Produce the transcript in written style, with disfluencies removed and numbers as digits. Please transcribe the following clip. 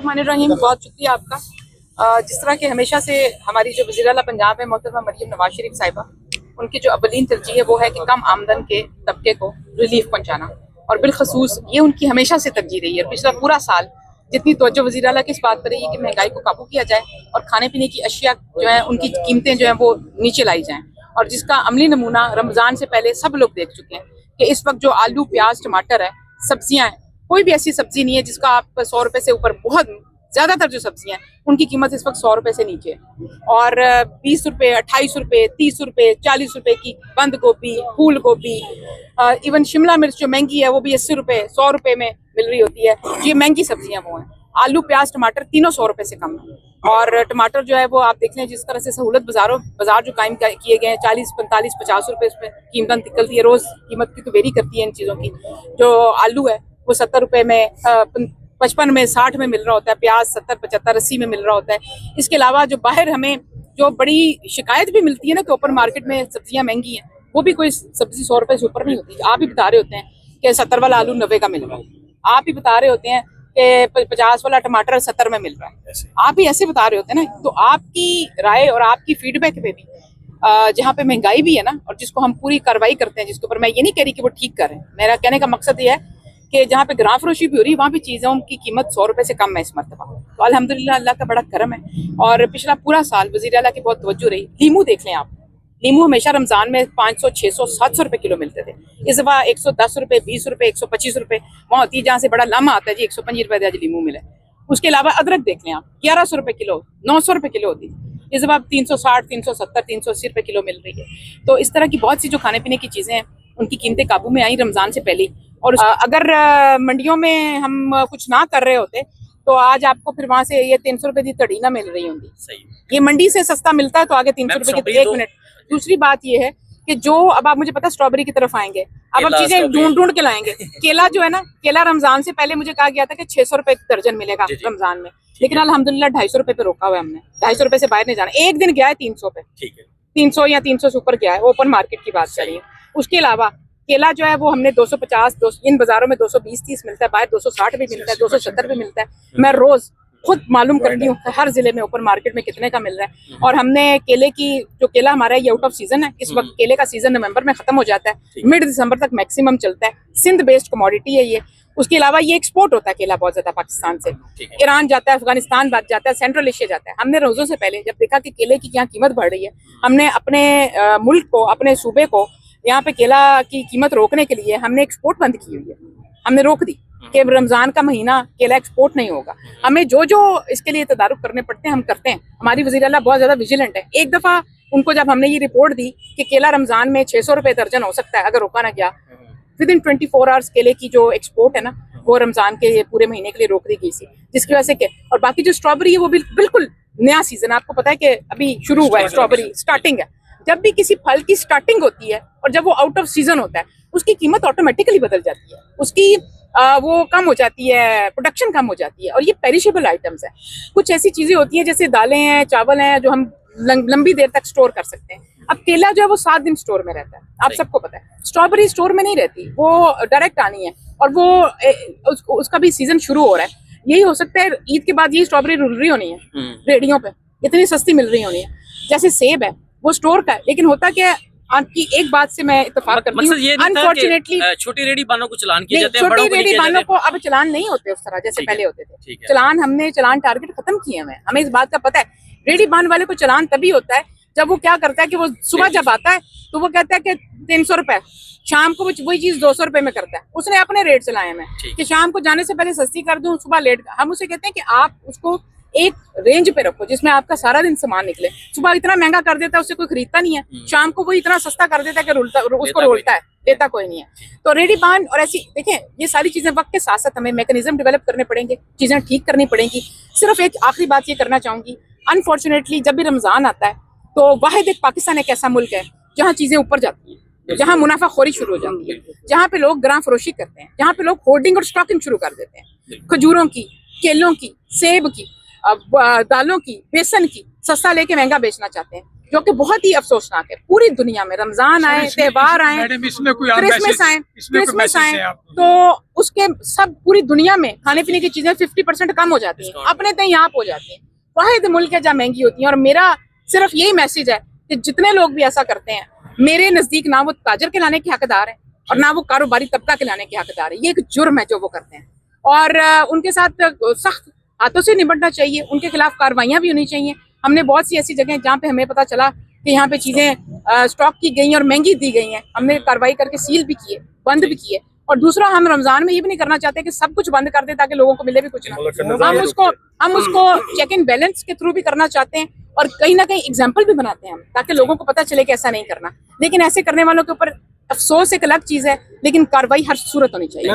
बिस्मिल्लाहिर्रहमानिर्रहीम। बहुत शुक्रिया आपका। जिस तरह के हमेशा से हमारी जो वज़ीर आला पंजाब है मोहतरमा मरियम नवाज शरीफ साहिबा, उनकी जो अवलीन तरजीह है वो है कि कम आमदन के तबके को रिलीफ पहुँचाना, और बिलखसूस ये उनकी हमेशा से तरजीह रही है। पिछला पूरा साल जितनी तवज्जो वज़ीर आला की इस बात पर रही है कि महंगाई को काबू किया जाए और खाने पीने की अशिया जो है उनकी कीमतें जो है वो नीचे लाई जाएँ, और जिसका अमली नमूना रमज़ान से पहले सब लोग देख चुके हैं कि इस वक्त जो आलू, प्याज, टमाटर है, सब्जियां हैं, कोई भी ऐसी सब्जी नहीं है जिसका आप 100 रुपए से ऊपर, बहुत ज्यादातर जो सब्जियां हैं उनकी कीमत इस वक्त 100 रुपए से नीचे है। और 20 रुपए, 28 रुपए, 30 रुपए, 40 रुपए की बंद गोभी, फूल गोभी, इवन शिमला मिर्च जो महंगी है वो भी 80 रुपए, 100 रुपए में मिल रही होती है। ये महंगी सब्जियां वो हैं। आलू, प्याज, टमाटर तीनों 100 रुपए से कम है। और टमाटर जो है वो आप देख लें, जिस तरह से सहूलत बाजार जो कायम किए गए हैं, 40, 45, 50 रुपए इसमें कीमत निकलती है। रोज कीमत की तो वेरी करती है इन चीज़ों की। जो आलू है वो 70 रुपए में, 55 में, 60 में मिल रहा होता है। प्याज 70, 75, 80 में मिल रहा होता है। इसके अलावा जो बाहर हमें जो बड़ी शिकायत भी मिलती है ना कि ओपन मार्केट में सब्जियां महंगी हैं, वो भी कोई सब्जी 100 रुपए से ऊपर नहीं होती। आप ही बता रहे होते हैं कि 70 वाला आलू 90 का मिल रहा है। आप ही बता रहे होते हैं कि 50 वाला टमाटर 70 में मिल रहा है। आप ही ऐसे बता रहे होते हैं ना। तो आपकी राय और आपकी फीडबैक पे भी जहाँ पे महंगाई भी है ना, और जिसको हम पूरी कार्रवाई करते हैं, जिसके ऊपर मैं ये नहीं कह रही कि वो ठीक करें, मेरा कहने का मकसद ये है कि जहाँ पे ग्राम फरोशी भी हो रही है वहाँ भी चीज़ों की कीमत 100 रुपए से कम है इस मरतबा। तो अल्हम्दुलिल्लाह, अल्लाह का बड़ा करम है। और पिछला पूरा साल वज़ीर आला की बहुत तवज्जो रही। लीमू देख लें आप, लीमू हमेशा रमजान में 500, 600, 700 रुपए किलो मिलते थे। इस दफा 110 रुपए, 20 रुपए, 125 रुपए वहाँ होती है जहाँ से बड़ा लामा आता है जी 125 रुपए आज लीमू मिले। उसके अलावा अदरक देख लें आप, 1100 रुपए किलो, 900 रुपए किलो होती है। इस दफा 360, 370, 380 रुपए किलो मिल रही है। तो इस तरह की बहुत सी जो खाने पीने की चीजें हैं उनकी कीमतें काबू में आई रमजान से पहले। और अगर मंडियों में हम कुछ ना कर रहे होते तो आज आपको फिर वहां से ये 300 रुपए की तड़ी ना मिल रही होंगी। ये मंडी से सस्ता मिलता है तो आगे 300 रुपए की। एक मिनट, दूसरी बात ये है कि जो अब आप मुझे पता स्ट्रॉबेरी की तरफ आएंगे, अब आप चीजें ढूंढ के लाएंगे। केला जो है ना, केला रमजान से पहले मुझे कहा गया था कि 600 रुपए दर्जन मिलेगा रमजान में, लेकिन अल्हम्दुलिल्लाह 250 रुपए पे रोका हुआ है हमने। 250 रुपए से बाहर नहीं जाना। एक दिन गया है 300 पे, 300 या 300 से ऊपर गया है। ओपन मार्केट की बात करिए। उसके अलावा केला जो है वो हमने 250, इन बाजारों में 220-30 मिलता है, बाहर 260 भी मिलता है, 270 भी मिलता है। मैं रोज खुद मालूम करती हूँ हर जिले में ओपन मार्केट में कितने का मिल रहा है। और हमने केले की, जो केला हमारा ये आउट ऑफ सीजन है, इस वक्त केले का सीजन नवंबर में खत्म हो जाता है, मिड दिसंबर तक मैक्सिमम चलता है। सिंध बेस्ड कमोडिटी है ये। उसके अलावा ये एक्सपोर्ट होता है केला बहुत ज्यादा पाकिस्तान से, ईरान जाता है, अफगानिस्तान जाता है, सेंट्रल एशिया जाता है। हमने रोजों से पहले जब देखा कि केले की यहाँ कीमत बढ़ रही है, हमने अपने मुल्क को, अपने सूबे को यहाँ पे केला की कीमत रोकने के लिए हमने एक्सपोर्ट बंद की हुई है। हमने रोक दी कि रमजान का महीना केला एक्सपोर्ट नहीं होगा। हमें जो जो इसके लिए तदारुक करने पड़ते हैं हम करते हैं। हमारी वज़ीर आला बहुत ज्यादा विजिलेंट है। एक दफा उनको जब हमने ये रिपोर्ट दी कि केला रमजान में 600 रुपए दर्जन हो सकता है अगर रोका ना गया, विद इन 24 आवर्स केले की जो एक्सपोर्ट है ना वो रमजान के पूरे महीने के लिए रोक दी गई थी, जिसकी वजह से। और बाकी जो स्ट्रॉबेरी है वो भी बिल्कुल नया सीजन, आपको पता है कि अभी शुरू हुआ है, स्ट्रॉबेरी स्टार्टिंग है। जब भी किसी फल की स्टार्टिंग होती है और जब वो आउट ऑफ सीजन होता है, उसकी कीमत ऑटोमेटिकली बदल जाती है, उसकी वो कम हो जाती है, प्रोडक्शन कम हो जाती है। और ये पेरिशेबल आइटम्स है। कुछ ऐसी चीजें होती हैं जैसे दालें हैं, चावल हैं, जो हम लंबी देर तक स्टोर कर सकते हैं। अब केला जो है वो 7 दिन स्टोर में रहता है, आप सबको पता है। स्ट्रॉबेरी स्टोर में नहीं रहती, वो डायरेक्ट आनी है, और वो उसका भी सीजन शुरू हो रहा है। यही हो सकता है ईद के बाद ये स्ट्रॉबेरी रुल रही होनी है रेडियो पे, इतनी सस्ती मिल रही होनी है। जैसे सेब है वो स्टोर का है, लेकिन होता क्या है, आपकी एक बात से मैं इत्तेफाक करती हूँ, अनफॉर्चुनेटली छोटी रेडी वालों को चलान किए जाते हैं, छोटी रेडी वालों को अब चलान नहीं होते उस तरह जैसे पहले होते थे। हमने चलान टारगेट खत्म किए हैं, हमें इस बात का पता है। रेडी बांध वाले को चलान तभी होता है जब वो क्या करता है कि वो सुबह जब आता है तो वो कहता है कि 300 रुपए, शाम को वही चीज 200 रुपए में करता है। उसने अपने रेट चलाए हैं कि शाम को जाने से पहले सस्ती कर दूं, सुबह लेट। हम उसे कहते हैं कि आप उसको एक रेंज पे रखो जिसमें आपका सारा दिन सामान निकले। सुबह इतना महंगा कर देता है उससे कोई खरीदता नहीं है, शाम को वो इतना सस्ता कर देता है कि उसको रोलता है, लेता कोई नहीं है। तो रेडी बांध और ऐसी देखें, ये सारी चीजें वक्त के साथ साथ हमें मैकेनिज्म डेवलप करने पड़ेंगे, चीजें ठीक करनी पड़ेंगी। सिर्फ एक आखिरी बात ये करना चाहूंगी, अनफॉर्चुनेटली जब भी रमजान आता है तो वाहिद एक पाकिस्तान एक ऐसा मुल्क है जहाँ चीजें ऊपर जाती हैं, जहाँ मुनाफाखोरी शुरू हो जाती है, जहाँ पे लोग ग्राम फरोशी करते हैं, जहाँ पे लोग होर्डिंग और स्टॉकिंग शुरू कर देते हैं। खजूरों की, केलों की, सेब की, दालों की, बेसन की सस्ता लेके महंगा बेचना चाहते हैं। जो कि बहुत ही अफसोसनाक है। पूरी दुनिया में रमजान आए, त्योहार आए, मैडम इसमें कोई क्रिसमस आए तो उसके सब पूरी दुनिया में खाने पीने की चीजें 50% कम हो जाती हैं, अपने तक यहाँ हो जाती हैं। वाहिद मुल्क है जहाँ महंगी होती है। और मेरा सिर्फ यही मैसेज है कि जितने लोग भी ऐसा करते हैं, मेरे नजदीक ना वो ताजर के लाने के हकदार है और ना वो कारोबारी तबका के लाने के हकदार है। ये एक जुर्म है जो वो करते हैं और उनके साथ सख्त हाथों से निपटना चाहिए। उनके खिलाफ कार्रवाइयाँ भी होनी चाहिए। हमने बहुत सी ऐसी जगह जहाँ पे हमें पता चला कि यहाँ पे चीजें स्टॉक की गई और महंगी दी गई हैं, हमने कार्रवाई करके सील भी किए, बंद भी किए। और दूसरा, हम रमजान में ये भी नहीं करना चाहते कि सब कुछ बंद कर दे ताकि लोगों को मिले भी कुछ ना। हम उसको चेक एंड बैलेंस के थ्रू भी करना चाहते हैं और कहीं ना कहीं एग्जाम्पल भी बनाते हैं हम, ताकि लोगों को पता चले कि ऐसा नहीं करना। लेकिन ऐसे करने वालों के ऊपर अफसोस एक अलग चीज है, लेकिन कार्रवाई हर सूरत होनी चाहिए।